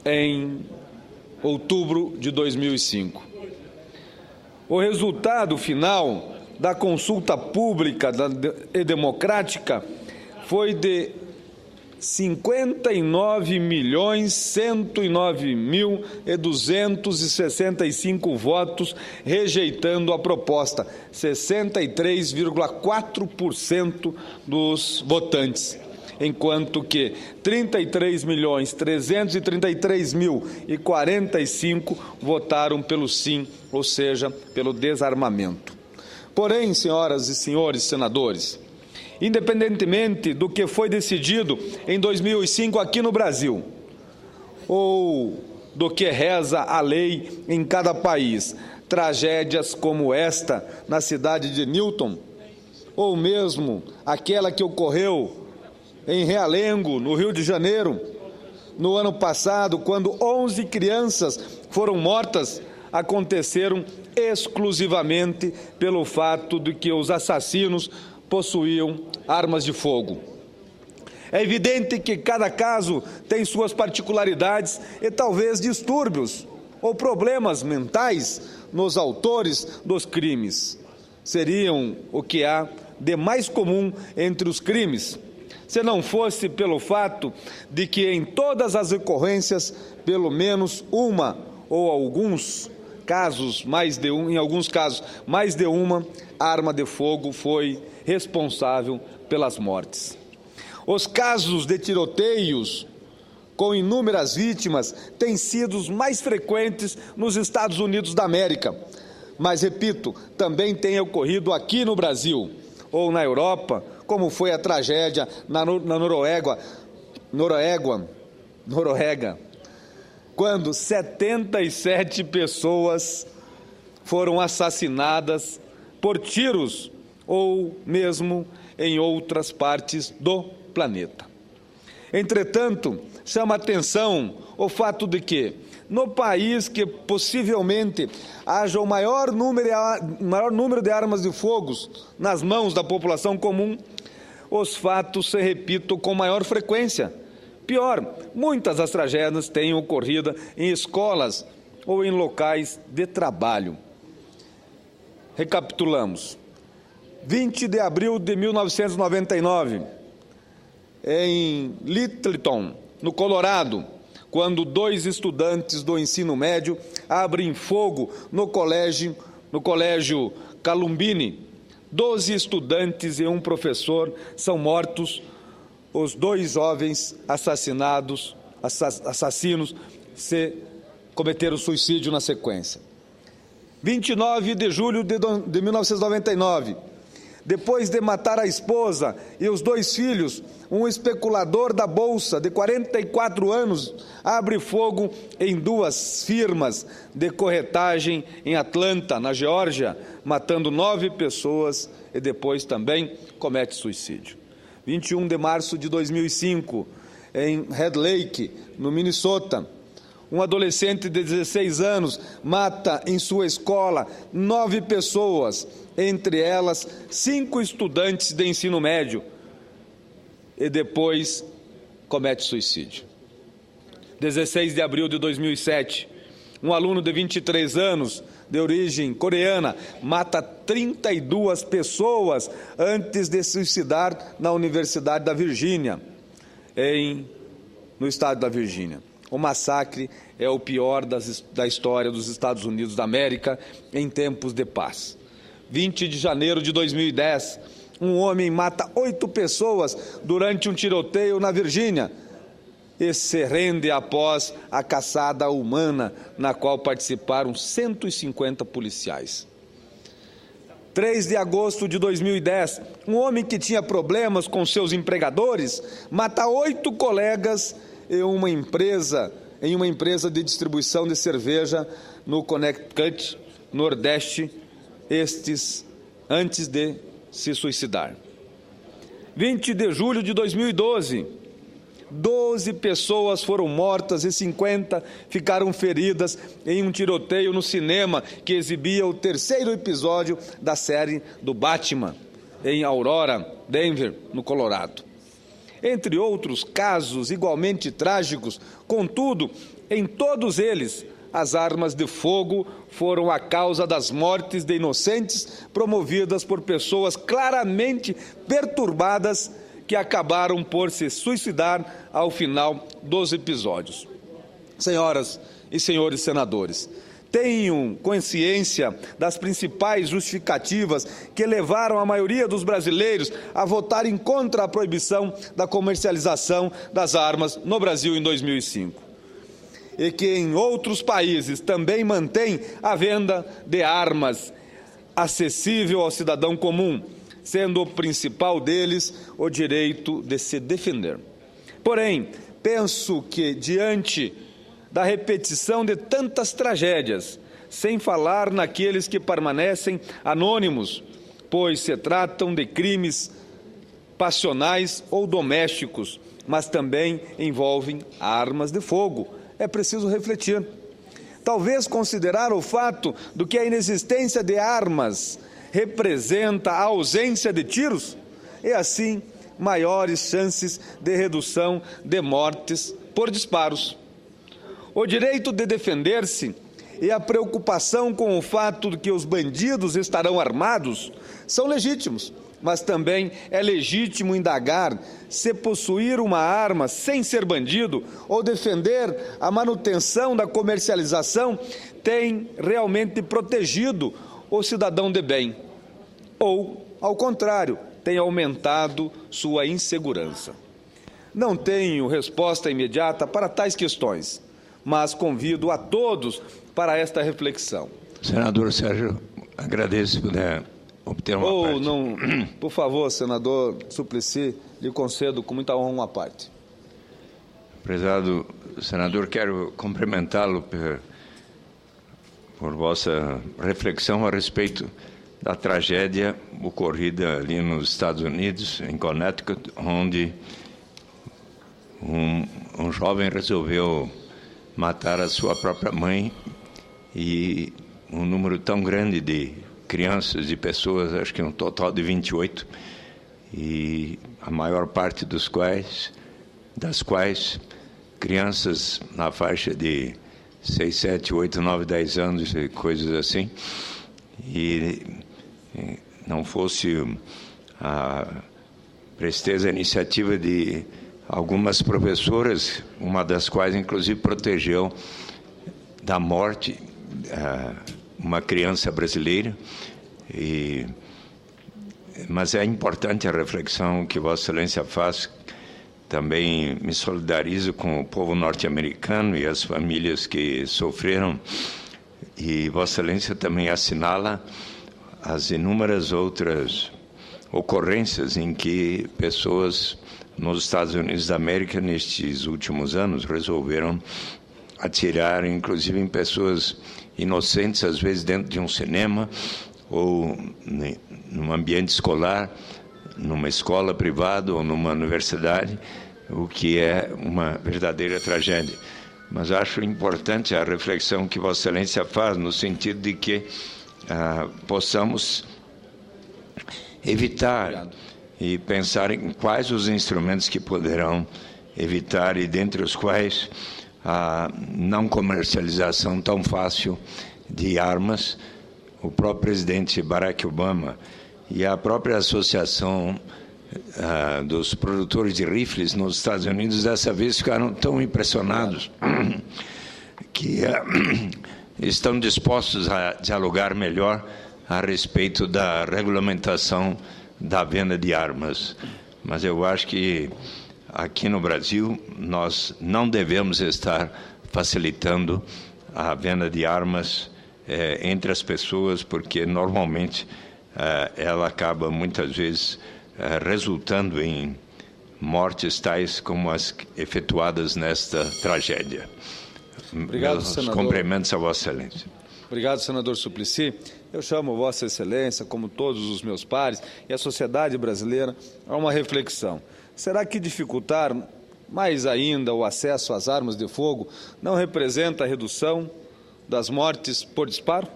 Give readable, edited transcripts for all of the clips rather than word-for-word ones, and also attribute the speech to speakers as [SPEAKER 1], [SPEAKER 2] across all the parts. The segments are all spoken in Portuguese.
[SPEAKER 1] em outubro de 2005. O resultado final da consulta pública e democrática foi de 59.109.265 votos rejeitando a proposta, 63,4% dos votantes, enquanto que 33.333.045 votaram pelo sim, ou seja, pelo desarmamento. Porém, senhoras e senhores senadores, independentemente do que foi decidido em 2005 aqui no Brasil, ou do que reza a lei em cada país, tragédias como esta na cidade de Newton, ou mesmo aquela que ocorreu em Realengo, no Rio de Janeiro, no ano passado, quando 11 crianças foram mortas, aconteceram exclusivamente pelo fato de que os assassinos possuíam armas de fogo. É evidente que cada caso tem suas particularidades e talvez distúrbios ou problemas mentais nos autores dos crimes. Seriam o que há de mais comum entre os crimes, se não fosse pelo fato de que em todas as ocorrências, pelo menos uma ou alguns casos, em alguns casos, mais de uma arma de fogo foi responsável pelas mortes. Os casos de tiroteios com inúmeras vítimas têm sido os mais frequentes nos Estados Unidos da América, mas, repito, também tem ocorrido aqui no Brasil ou na Europa, como foi a tragédia na Noruega, quando 77 pessoas foram assassinadas por tiros ou mesmo em outras partes do planeta. Entretanto, chama a atenção o fato de que, no país que possivelmente haja o maior número de armas de fogo nas mãos da população comum, os fatos se repitam com maior frequência. Pior, muitas das tragédias têm ocorrido em escolas ou em locais de trabalho. Recapitulamos. 20 de abril de 1999, em Littleton, no Colorado, quando 2 estudantes do ensino médio abrem fogo no colégio Columbine. 12 estudantes e um professor são mortos. Os 2 jovens assassinos cometeram suicídio na sequência. 29 de julho de 1999, depois de matar a esposa e os 2 filhos, um especulador da Bolsa de 44 anos abre fogo em 2 firmas de corretagem em Atlanta, na Geórgia, matando 9 pessoas e depois também comete suicídio. 21 de março de 2005, em Red Lake, no Minnesota, um adolescente de 16 anos mata em sua escola 9 pessoas, entre elas 5 estudantes de ensino médio, e depois comete suicídio. 16 de abril de 2007, um aluno de 23 anos, de origem coreana, mata 32 pessoas antes de se suicidar na Universidade da Virgínia, no estado da Virgínia. O massacre é o pior da história dos Estados Unidos da América em tempos de paz. 20 de janeiro de 2010, um homem mata 8 pessoas durante um tiroteio na Virgínia e se rende após a caçada humana na qual participaram 150 policiais. 3 de agosto de 2010, um homem que tinha problemas com seus empregadores mata 8 colegas em uma empresa de distribuição de cerveja no Connecticut, Nordeste, antes de se suicidar. 20 de julho de 2012, 12 pessoas foram mortas e 50 ficaram feridas em um tiroteio no cinema que exibia o 3º episódio da série do Batman, em Aurora, Denver, no Colorado. entre outros casos igualmente trágicos. Contudo, em todos eles, as armas de fogo foram a causa das mortes de inocentes promovidas por pessoas claramente perturbadas que acabaram por se suicidar ao final dos episódios. Senhoras e senhores senadores, tenham consciência das principais justificativas que levaram a maioria dos brasileiros a votarem contra a proibição da comercialização das armas no Brasil em 2005. E que em outros países também mantém a venda de armas acessível ao cidadão comum, sendo o principal deles o direito de se defender. Porém, penso que, diante da repetição de tantas tragédias, sem falar naqueles que permanecem anônimos, pois se tratam de crimes passionais ou domésticos, mas também envolvem armas de fogo, é preciso refletir. Talvez considerar o fato de que a inexistência de armas representa a ausência de tiros e, assim, maiores chances de redução de mortes por disparos. O direito de defender-se e a preocupação com o fato de que os bandidos estarão armados são legítimos, mas também é legítimo indagar se possuir uma arma sem ser bandido ou defender a manutenção da comercialização tem realmente protegido o cidadão de bem, ou, ao contrário, tem aumentado sua insegurança. Não tenho resposta imediata para tais questões, mas convido a todos para esta reflexão.
[SPEAKER 2] Senador Sérgio, agradeço se puder obter uma parte.
[SPEAKER 1] Não, por favor, senador Suplicy, lhe concedo com muita honra uma parte.
[SPEAKER 2] Prezado senador, quero cumprimentá-lo por vossa reflexão a respeito da tragédia ocorrida ali nos Estados Unidos, em Connecticut, onde um jovem resolveu matar a sua própria mãe e um número tão grande de crianças e pessoas, acho que um total de 28, e a maior parte das quais crianças na faixa de 6, 7, 8, 9, 10 anos e coisas assim, e não fosse a presteza iniciativa de algumas professoras, uma das quais inclusive protegeu da morte uma criança brasileira. Mas é importante a reflexão que Vossa Excelência faz. Também me solidarizo com o povo norte-americano e as famílias que sofreram, e Vossa Excelência também assinala as inúmeras outras ocorrências em que pessoas nos Estados Unidos da América, nestes últimos anos, resolveram atirar, inclusive em pessoas inocentes, às vezes dentro de um cinema ou num ambiente escolar, numa escola privada ou numa universidade, o que é uma verdadeira tragédia. Mas acho importante a reflexão que Vossa Excelência faz, no sentido de que possamos evitar e pensar em quais os instrumentos que poderão evitar, e dentre os quais a não comercialização tão fácil de armas. O próprio presidente Barack Obama e a própria associação dos produtores de rifles nos Estados Unidos, dessa vez ficaram tão impressionados que estão dispostos a dialogar melhor a respeito da regulamentação da venda de armas. Mas eu acho que aqui no Brasil nós não devemos estar facilitando a venda de armas entre as pessoas, porque normalmente ela acaba muitas vezes resultando em mortes tais como as efetuadas nesta tragédia.
[SPEAKER 1] Obrigado,
[SPEAKER 2] Meus
[SPEAKER 1] senador.
[SPEAKER 2] cumprimentos a Vossa Excelência.
[SPEAKER 1] Obrigado, senador Suplicy. Eu chamo Vossa Excelência, como todos os meus pares e a sociedade brasileira, a uma reflexão. Será que dificultar mais ainda o acesso às armas de fogo não representa a redução das mortes por disparo?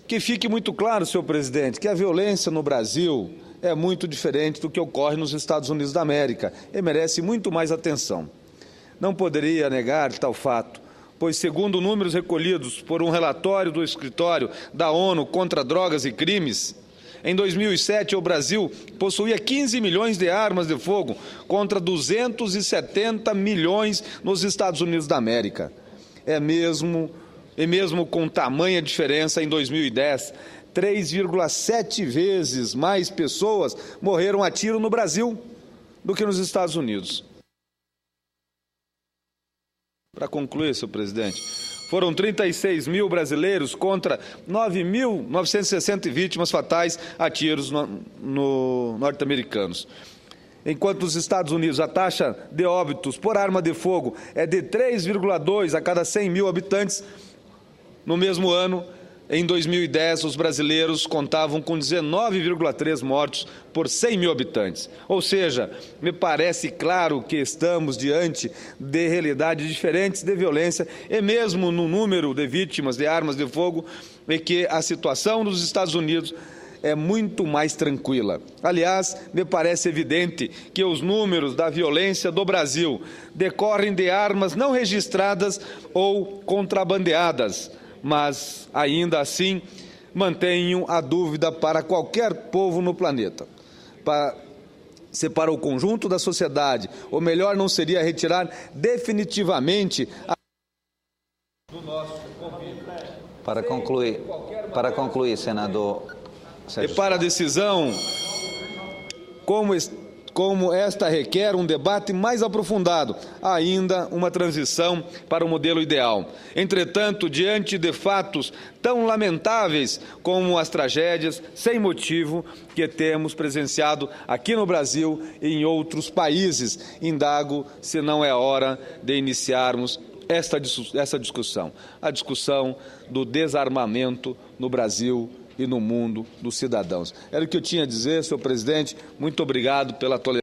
[SPEAKER 1] Que fique muito claro, senhor presidente, que a violência no Brasil é muito diferente do que ocorre nos Estados Unidos da América e merece muito mais atenção. Não poderia negar tal fato, pois, segundo números recolhidos por um relatório do Escritório da ONU contra Drogas e Crimes, em 2007 o Brasil possuía 15 milhões de armas de fogo contra 270 milhões nos Estados Unidos da América. E mesmo com tamanha diferença, em 2010, 3,7 vezes mais pessoas morreram a tiro no Brasil do que nos Estados Unidos. Para concluir, senhor presidente, foram 36 mil brasileiros contra 9.960 vítimas fatais a tiros norte-americanos. Enquanto nos Estados Unidos a taxa de óbitos por arma de fogo é de 3,2 a cada 100 mil habitantes, no mesmo ano, em 2010, os brasileiros contavam com 19,3 mortos por 100 mil habitantes. Ou seja, me parece claro que estamos diante de realidades diferentes de violência e mesmo no número de vítimas de armas de fogo, e que a situação nos Estados Unidos é muito mais tranquila. Aliás, me parece evidente que os números da violência do Brasil decorrem de armas não registradas ou contrabandeadas, mas, ainda assim, mantenho a dúvida para qualquer povo no planeta. Para o conjunto da sociedade, o melhor não seria retirar definitivamente do nosso convívio.
[SPEAKER 3] Para concluir, senador Sérgio.
[SPEAKER 1] E para a decisão, como esta requer um debate mais aprofundado, ainda uma transição para o modelo ideal. Entretanto, diante de fatos tão lamentáveis como as tragédias sem motivo que temos presenciado aqui no Brasil e em outros países, indago se não é hora de iniciarmos essa discussão, a discussão do desarmamento no Brasil e no mundo dos cidadãos. Era o que eu tinha a dizer, senhor presidente. Muito obrigado pela tolerância.